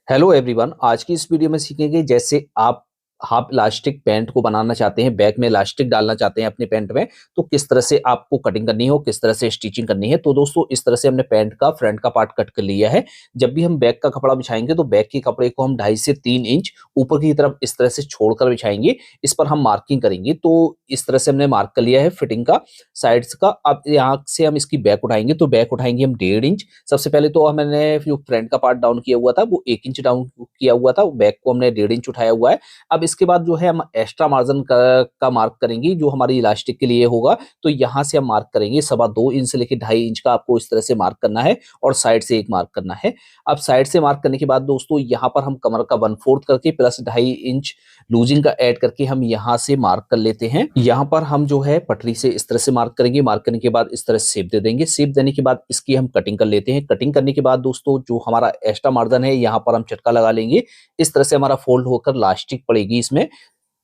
Hello everyone. आज की इस वीडियो में सीखेंगे जैसे आप हाफ इलास्टिक पैंट को बनाना चाहते हैं, बैक में इलास्टिक डालना चाहते हैं अपने पैंट में, तो किस तरह से आपको कटिंग करनी हो, किस तरह से स्टिचिंग करनी है। तो दोस्तों इस तरह से हमने पैंट का फ्रंट का पार्ट कट कर लिया है। जब भी हम बैक का कपड़ा बिछाएंगे तो बैक के कपड़े को हम 2.5 से 3 इंच ऊपर की तरफ इस तरह से छोड़कर बिछाएंगे। इस पर हम मार्किंग करेंगे। तो इस तरह से हमने मार्क कर लिया है फिटिंग का साइड्स का। अब यहाँ से हम इसकी बैक उठाएंगे, तो बैक उठाएंगे हम 1.5 इंच। सबसे पहले तो मैंने जो फ्रंट का पार्ट डाउन किया हुआ था वो 1 इंच डाउन किया हुआ था, बैक को हमने 1.5 इंच उठाया हुआ है। अब इसके बाद जो है हम एक्स्ट्रा मार्जिन का मार्क करेंगे जो हमारी इलास्टिक के लिए होगा। तो यहाँ से हम मार्क करेंगे 2.25 इंच से लेकर 2.5 इंच का आपको इस तरह से मार्क करना है और साइड से एक मार्क करना है। अब साइड से मार्क करने के बाद दोस्तों यहाँ पर हम कमर का 1/4 करके प्लस 2.5 इंच लूजिंग का ऐड करके हम यहाँ से मार्क कर लेते हैं। यहाँ पर हम जो है पटरी से इस तरह से मार्क करेंगे। मार्क करने के बाद इस तरह से शेप दे देंगे। शेप देने के बाद इसकी हम कटिंग कर लेते हैं। कटिंग करने के बाद दोस्तों जो हमारा एक्स्ट्रा मार्जिन है यहाँ पर हम चटका लगा लेंगे। इस तरह से हमारा फोल्ड होकर इलास्टिक पड़ेगी इसमें।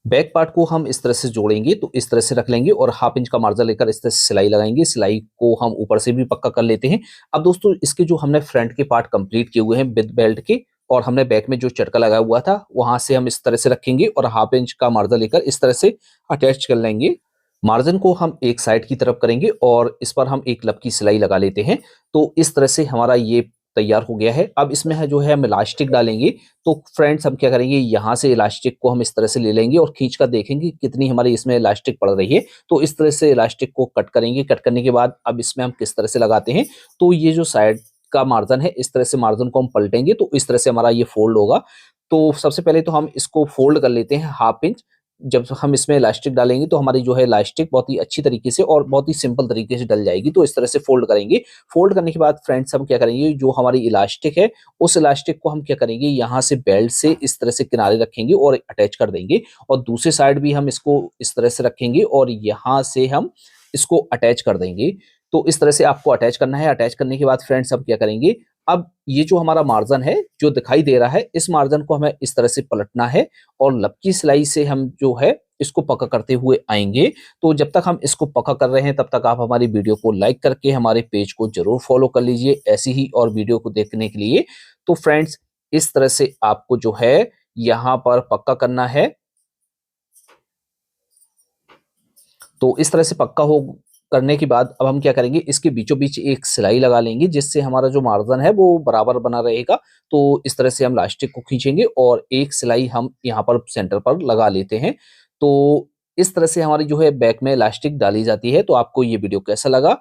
बैक पार्ट को हम इस तरह से जोड़ेंगे, तो इस तरह से रख लेंगे और 1/2 इंच का मार्जिन लेकर इस तरह से सिलाई लगाएंगे। सिलाई को हम ऊपर से भी पक्का कर लेते हैं। अब दोस्तों इसके जो हमने फ्रंट के पार्ट कंप्लीट किए हुए हैं विद बेल्ट के, और हमने बैक में जो चटका लगाया हुआ था वहां से हम इस तरह से रखेंगे और 1/2 इंच का मार्जिन लेकर इस तरह से अटैच कर लेंगे। मार्जिन को हम एक साइड की तरफ करेंगे और इस पर हम एक लब की सिलाई लगा लेते हैं। तो इस तरह से हमारा ये तैयार हो गया है। अब इसमें है जो है हम इलास्टिक डालेंगे। तो फ्रेंड्स हम क्या करेंगे, यहाँ से इलास्टिक को हम इस तरह से ले लेंगे और खींच कर देखेंगे कितनी हमारी इसमें इलास्टिक पड़ रही है। तो इस तरह से इलास्टिक को कट करेंगे। कट करने के बाद अब इसमें हम किस तरह से लगाते हैं, तो ये जो साइड का मार्जिन है इस तरह से मार्जिन को हम पलटेंगे तो इस तरह से हमारा ये फोल्ड होगा। तो सबसे पहले तो हम इसको फोल्ड कर लेते हैं 1/2 इंच। जब हम इसमें इलास्टिक डालेंगे तो हमारी जो है इलास्टिक बहुत ही अच्छी तरीके से और बहुत ही सिंपल तरीके से डल जाएगी। तो इस तरह से फोल्ड करेंगे। फोल्ड करने के बाद फ्रेंड्स हम क्या करेंगे, जो हमारी इलास्टिक है उस इलास्टिक को हम क्या करेंगे, यहाँ से बेल्ट से इस तरह से किनारे रखेंगे और अटैच कर देंगे। और दूसरी साइड भी हम इसको इस तरह से रखेंगे और यहाँ से हम इसको अटैच कर देंगे। तो इस तरह से आपको अटैच करना है। अटैच करने के बाद फ्रेंड्स हम क्या करेंगे, अब ये जो हमारा मार्जिन है जो दिखाई दे रहा है इस मार्जिन को हमें इस तरह से पलटना है और लब की सिलाई से हम जो है इसको पक्का करते हुए आएंगे। तो जब तक हम इसको पक्का कर रहे हैं तब तक आप हमारी वीडियो को लाइक करके हमारे पेज को जरूर फॉलो कर लीजिए ऐसी ही और वीडियो को देखने के लिए। तो फ्रेंड्स इस तरह से आपको जो है यहाँ पर पक्का करना है। तो इस तरह से पक्का हो करने के बाद अब हम क्या करेंगे, इसके बीचों बीच एक सिलाई लगा लेंगे जिससे हमारा जो मार्जिन है वो बराबर बना रहेगा। तो इस तरह से हम इलास्टिक को खींचेंगे और एक सिलाई हम यहाँ पर सेंटर पर लगा लेते हैं। तो इस तरह से हमारी जो है बैक में इलास्टिक डाली जाती है। तो आपको ये वीडियो कैसा लगा